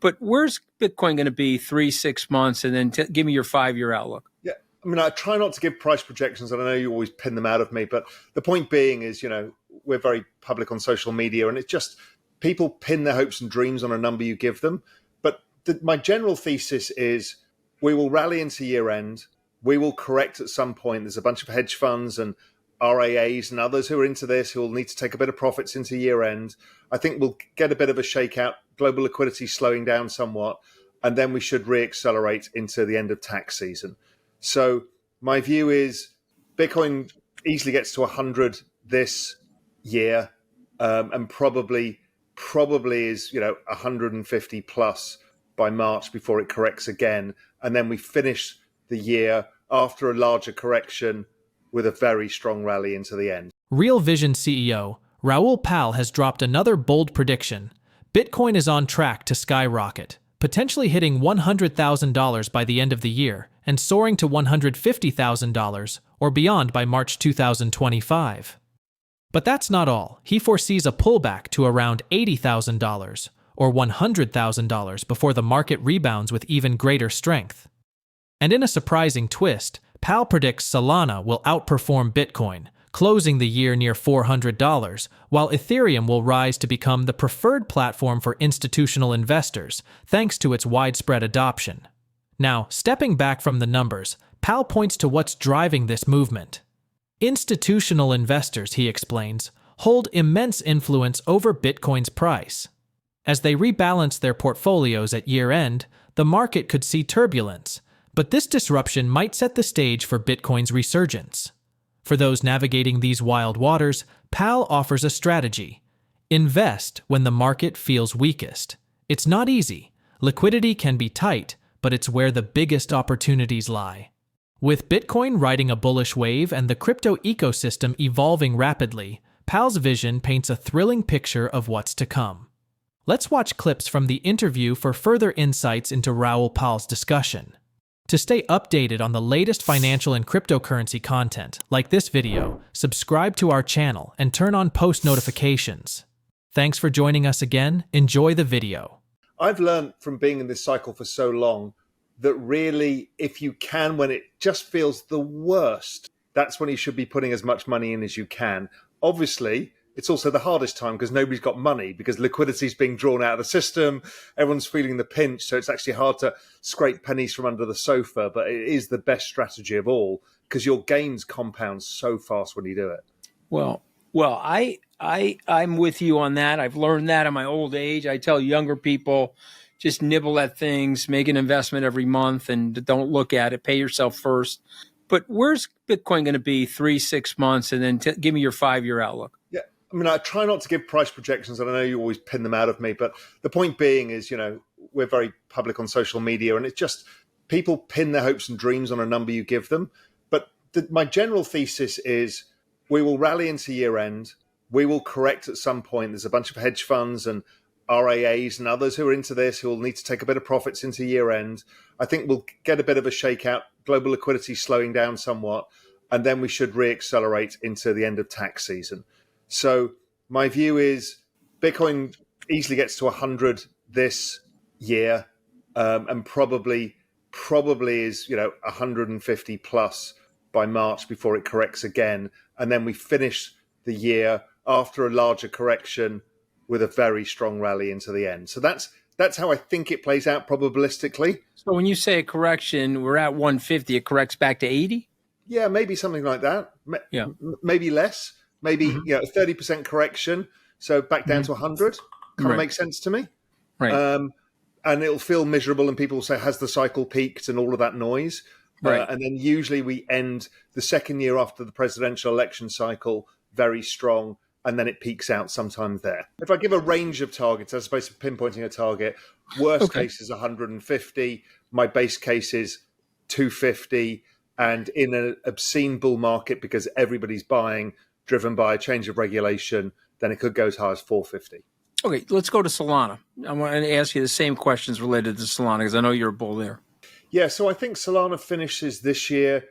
But where's Bitcoin going to be 3, 6 months? And then give me your 5-year outlook. Yeah. I mean, I try not to give price projections, and I know you always pin them out of me, but the point being is, we're very public on social media, and it's just people pin their hopes and dreams on a number you give them. But my general thesis is we will rally into year end. We will correct at some point. There's a bunch of hedge funds and RAAs and others who are into this who will need to take a bit of profits into year end. I think we'll get a bit of a shakeout, global liquidity slowing down somewhat, and then we should reaccelerate into the end of tax season. So my view is Bitcoin easily gets to 100 this year, and probably is 150 plus by March before it corrects again, and then we finish the year after a larger correction with a very strong rally into the end. Real Vision CEO Raoul has dropped another bold prediction. Bitcoin is on track to skyrocket, potentially hitting $100,000 by the end of the year and soaring to $150,000 or beyond by March 2025. But that's not all. He foresees a pullback to around $80,000 or $100,000 before the market rebounds with even greater strength. And in a surprising twist, Powell predicts Solana will outperform Bitcoin, closing the year near $400, while Ethereum will rise to become the preferred platform for institutional investors, thanks to its widespread adoption. Now, stepping back from the numbers, Powell points to what's driving this movement. Institutional investors, he explains, hold immense influence over Bitcoin's price. As they rebalance their portfolios at year-end, the market could see turbulence, but this disruption might set the stage for Bitcoin's resurgence. For those navigating these wild waters, Powell offers a strategy. Invest when the market feels weakest. It's not easy. Liquidity can be tight, but it's where the biggest opportunities lie. With Bitcoin riding a bullish wave and the crypto ecosystem evolving rapidly, Powell's vision paints a thrilling picture of what's to come. Let's watch clips from the interview for further insights into Raoul Pal's discussion. To stay updated on the latest financial and cryptocurrency content, like this video, subscribe to our channel and turn on post notifications. Thanks for joining us again. Enjoy the video. I've learned from being in this cycle for so long that really, if you can, when it just feels the worst, that's when you should be putting as much money in as you can. Obviously, it's also the hardest time because nobody's got money, because liquidity is being drawn out of the system. Everyone's feeling the pinch. So it's actually hard to scrape pennies from under the sofa, but it is the best strategy of all because your gains compound so fast when you do it. Well, I'm with you on that. I've learned that in my old age. I tell younger people, just nibble at things, make an investment every month, and don't look at it. Pay yourself first. But where's Bitcoin going to be 3, 6 months? And then give me your 5-year outlook. Yeah. I mean, I try not to give price projections, and I know you always pin them out of me, but the point being is, we're very public on social media, and it's just people pin their hopes and dreams on a number you give them. But my general thesis is we will rally into year end. We will correct at some point. There's a bunch of hedge funds and RAAs and others who are into this who will need to take a bit of profits into year end. I think we'll get a bit of a shakeout, global liquidity slowing down somewhat, and then we should reaccelerate into the end of tax season. So my view is Bitcoin easily gets to 100 this year, and probably is 150 plus by March before it corrects again, and then we finish the year after a larger correction with a very strong rally into the end. So that's how I think it plays out probabilistically. So when you say a correction, we're at 150, it corrects back to 80? Yeah, maybe something like that. Yeah. Maybe less. Maybe a 30% correction, so back down to 100. Kind of makes sense to me. Right. And it'll feel miserable, and people will say, has the cycle peaked, and all of that noise. Right. And then usually we end the second year after the presidential election cycle very strong, and then it peaks out sometime there. If I give a range of targets as opposed to pinpointing a target, worst case is 150. My base case is 250. And in an obscene bull market, because everybody's buying, driven by a change of regulation, then it could go as high as 450. Okay, let's go to Solana. I want to ask you the same questions related to Solana because I know you're a bull there. Yeah, so I think Solana finishes this year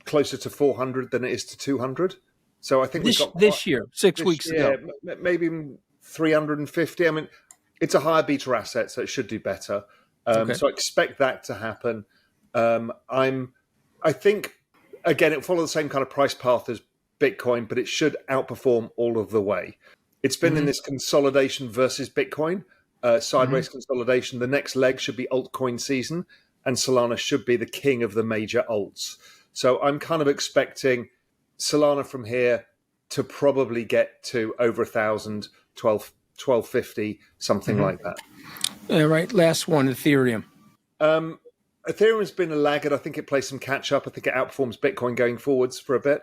closer to 400 than it is to 200. So I think this year, 6 weeks ago, maybe 350. I mean, It's a higher beta asset, so it should do better. Okay. So I expect that to happen. I think, again, it'll follow the same kind of price path as Bitcoin, but it should outperform all of the way. It's been in this consolidation versus Bitcoin, sideways consolidation. The next leg should be altcoin season, and Solana should be the king of the major alts. So I'm kind of expecting Solana from here to probably get to over 1,000, 1250, something like that. All right, last one, Ethereum. Ethereum has been a laggard. I think it plays some catch up. I think it outperforms Bitcoin going forwards for a bit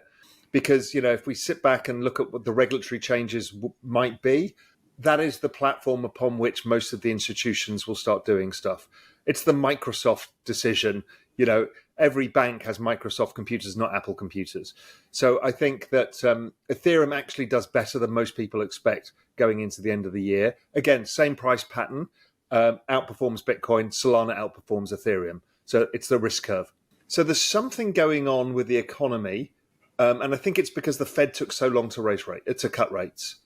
because, if we sit back and look at what the regulatory changes might be, that is the platform upon which most of the institutions will start doing stuff. It's the Microsoft decision. Every bank has Microsoft computers, not Apple computers. So I think that Ethereum actually does better than most people expect going into the end of the year. Again, same price pattern, outperforms Bitcoin, Solana outperforms Ethereum. So it's the risk curve. So there's something going on with the economy, and I think it's because the Fed took so long to cut rates.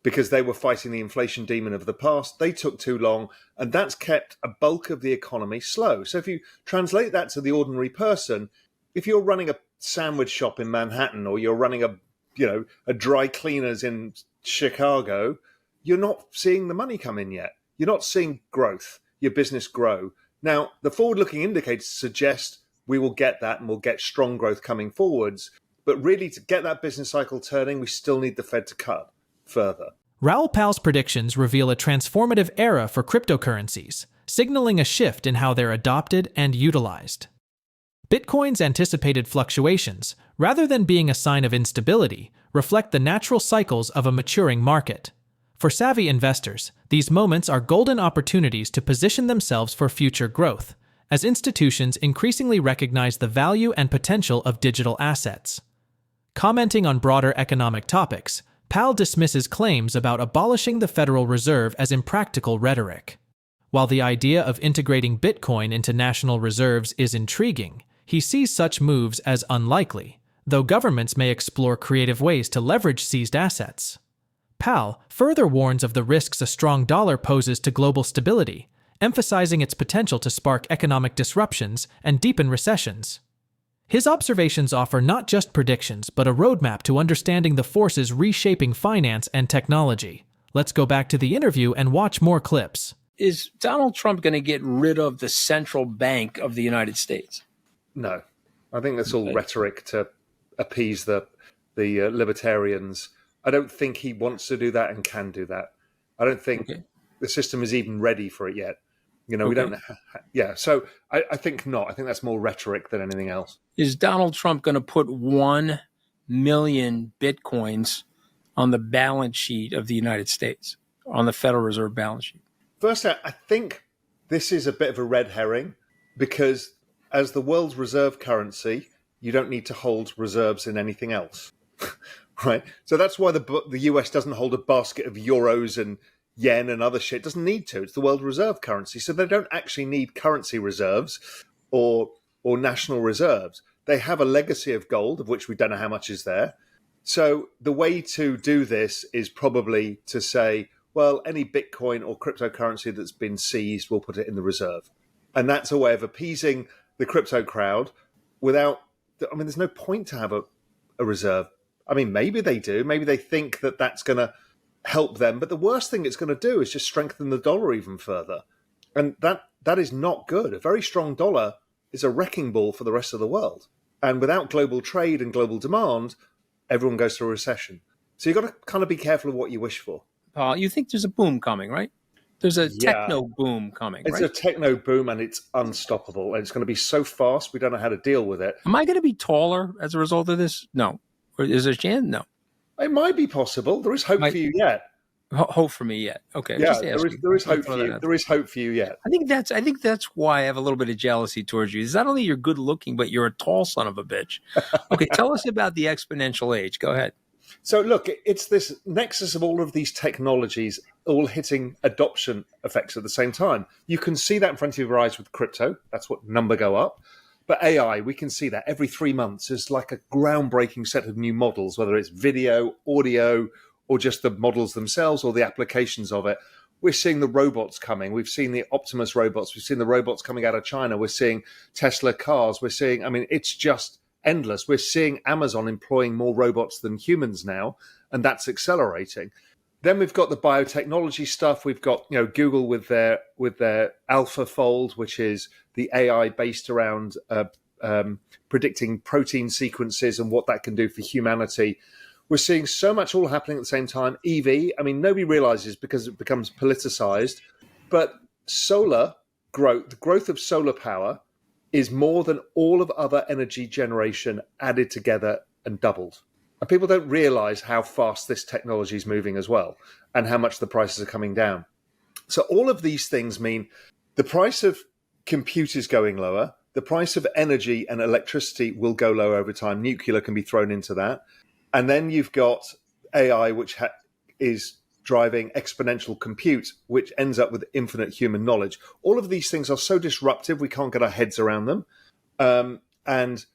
Because they were fighting the inflation demon of the past. They took too long, and that's kept a bulk of the economy slow. So if you translate that to the ordinary person, if you're running a sandwich shop in Manhattan or you're running a dry cleaners in Chicago, you're not seeing the money come in yet. You're not seeing growth, your business grow. Now, the forward-looking indicators suggest we will get that and we'll get strong growth coming forwards. But really, to get that business cycle turning, we still need the Fed to cut further. Raoul Pal's predictions reveal a transformative era for cryptocurrencies, signaling a shift in how they're adopted and utilized. Bitcoin's anticipated fluctuations, rather than being a sign of instability, reflect the natural cycles of a maturing market. For savvy investors, these moments are golden opportunities to position themselves for future growth, as institutions increasingly recognize the value and potential of digital assets. Commenting on broader economic topics, Pal dismisses claims about abolishing the Federal Reserve as impractical rhetoric. While the idea of integrating Bitcoin into national reserves is intriguing, he sees such moves as unlikely, though governments may explore creative ways to leverage seized assets. Pal further warns of the risks a strong dollar poses to global stability, emphasizing its potential to spark economic disruptions and deepen recessions. His observations offer not just predictions, but a roadmap to understanding the forces reshaping finance and technology. Let's go back to the interview and watch more clips. Is Donald Trump going to get rid of the central bank of the United States? No. I think that's all rhetoric to appease the libertarians. I don't think he wants to do that and can do that. I don't think the system is even ready for it yet. We don't. So I think not. I think that's more rhetoric than anything else. Is Donald Trump going to put 1 million Bitcoins on the balance sheet of the United States, on the Federal Reserve balance sheet? First, I think this is a bit of a red herring because as the world's reserve currency, you don't need to hold reserves in anything else, right? So that's why the US doesn't hold a basket of euros and yen and other shit. It doesn't need to. It's the world reserve currency. So they don't actually need currency reserves or national reserves. They have a legacy of gold, of which we don't know how much is there. So the way to do this is probably to say, well, any Bitcoin or cryptocurrency that's been seized, we'll put it in the reserve. And that's a way of appeasing the crypto crowd without, there's no point to have a reserve. Maybe they do. Maybe they think that that's going to help them. But the worst thing it's going to do is just strengthen the dollar even further. And that is not good. A very strong dollar is a wrecking ball for the rest of the world. And without global trade and global demand, everyone goes through a recession. So you've got to kind of be careful of what you wish for. Paul, you think there's a boom coming, right? There's a techno boom coming, right? It's a techno boom and it's unstoppable. And it's going to be so fast, we don't know how to deal with it. Am I going to be taller as a result of this? No. Or is there a chance? No. It might be possible. There is hope for you yet. Hope for me yet. Okay. Yeah, there is hope for you. There is hope for you yet. I think that's why I have a little bit of jealousy towards you. It's not only you're good looking, but you're a tall son of a bitch. Okay, tell us about the exponential age. Go ahead. So look, it's this nexus of all of these technologies all hitting adoption effects at the same time. You can see that in front of your eyes with crypto. That's what number go up. But AI, we can see that every 3 months is like a groundbreaking set of new models, whether it's video, audio, or just the models themselves or the applications of it. we're seeing the robots coming. We've seen the Optimus robots. We've seen the robots coming out of China. We're seeing Tesla cars. We're seeing, I mean, it's just endless. We're seeing Amazon employing more robots than humans now, and that's accelerating. Then we've got the biotechnology stuff. We've got, you know, Google with their AlphaFold, which is the AI based around predicting protein sequences and what that can do for humanity. We're seeing so much all happening at the same time. EV, I mean, nobody realizes because it becomes politicized, but solar growth, the growth of solar power is more than all of other energy generation added together and doubled. And people don't realize how fast this technology is moving as well and how much the prices are coming down. So all of these things mean the price of compute is going lower. The price of energy and electricity will go lower over time. Nuclear can be thrown into that. And then you've got AI, which is driving exponential compute, which ends up with infinite human knowledge. All of these things are so disruptive, we can't get our heads around them. And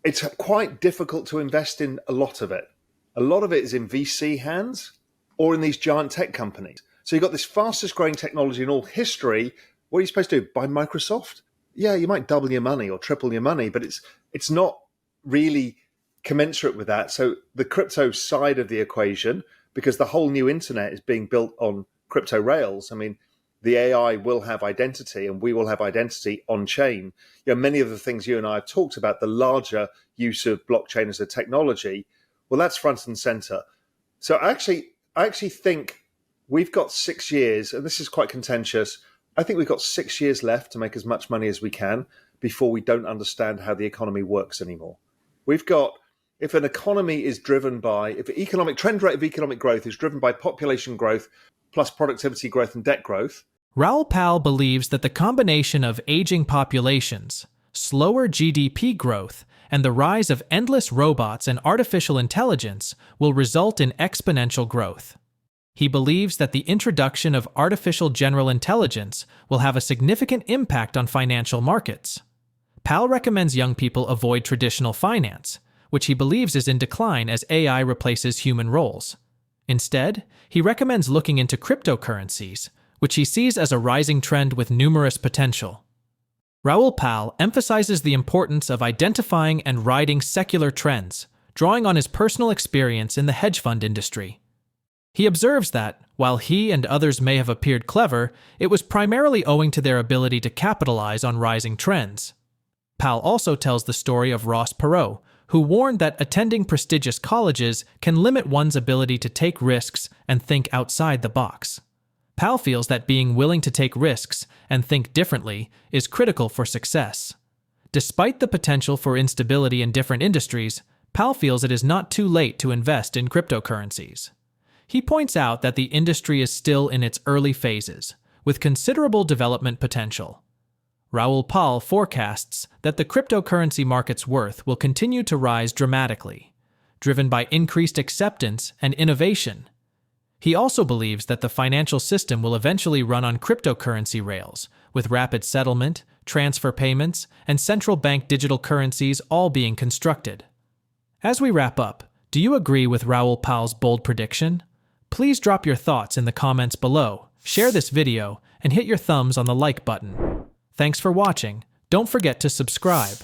it's quite difficult to invest in a lot of it. A lot of it is in VC hands or in these giant tech companies. So you've got this fastest growing technology in all history. What are you supposed to do? Buy Microsoft? Yeah, you might double your money or triple your money, but it's not really commensurate with that. So the crypto side of the equation, because the whole new internet is being built on crypto rails. I mean, the AI will have identity and we will have identity on chain. You know, many of the things you and I have talked about, the larger use of blockchain as a technology, well, that's front and center. So I actually think we've got 6 years, and this is quite contentious. I think we've got 6 years left to make as much money as we can before we don't understand how the economy works anymore. We've got, if an economy is driven by, if the economic trend rate of economic growth is driven by population growth plus productivity growth and debt growth. Raoul Pal believes that the combination of aging populations, slower GDP growth, and the rise of endless robots and artificial intelligence will result in exponential growth. He believes that the introduction of artificial general intelligence will have a significant impact on financial markets. Pal recommends young people avoid traditional finance, which he believes is in decline as AI replaces human roles. Instead, he recommends looking into cryptocurrencies, which he sees as a rising trend with numerous potential. Raoul Pal emphasizes the importance of identifying and riding secular trends, drawing on his personal experience in the hedge fund industry. He observes that, while he and others may have appeared clever, it was primarily owing to their ability to capitalize on rising trends. Pal also tells the story of Ross Perot, who warned that attending prestigious colleges can limit one's ability to take risks and think outside the box. Pal feels that being willing to take risks and think differently is critical for success. Despite the potential for instability in different industries, Pal feels it is not too late to invest in cryptocurrencies. He points out that the industry is still in its early phases, with considerable development potential. Raoul Pal forecasts that the cryptocurrency market's worth will continue to rise dramatically, driven by increased acceptance and innovation. He also believes that the financial system will eventually run on cryptocurrency rails, with rapid settlement, transfer payments, and central bank digital currencies all being constructed. As we wrap up, do you agree with Raoul Pal's bold prediction? Please drop your thoughts in the comments below, share this video, and hit your thumbs on the like button. Thanks for watching. Don't forget to subscribe.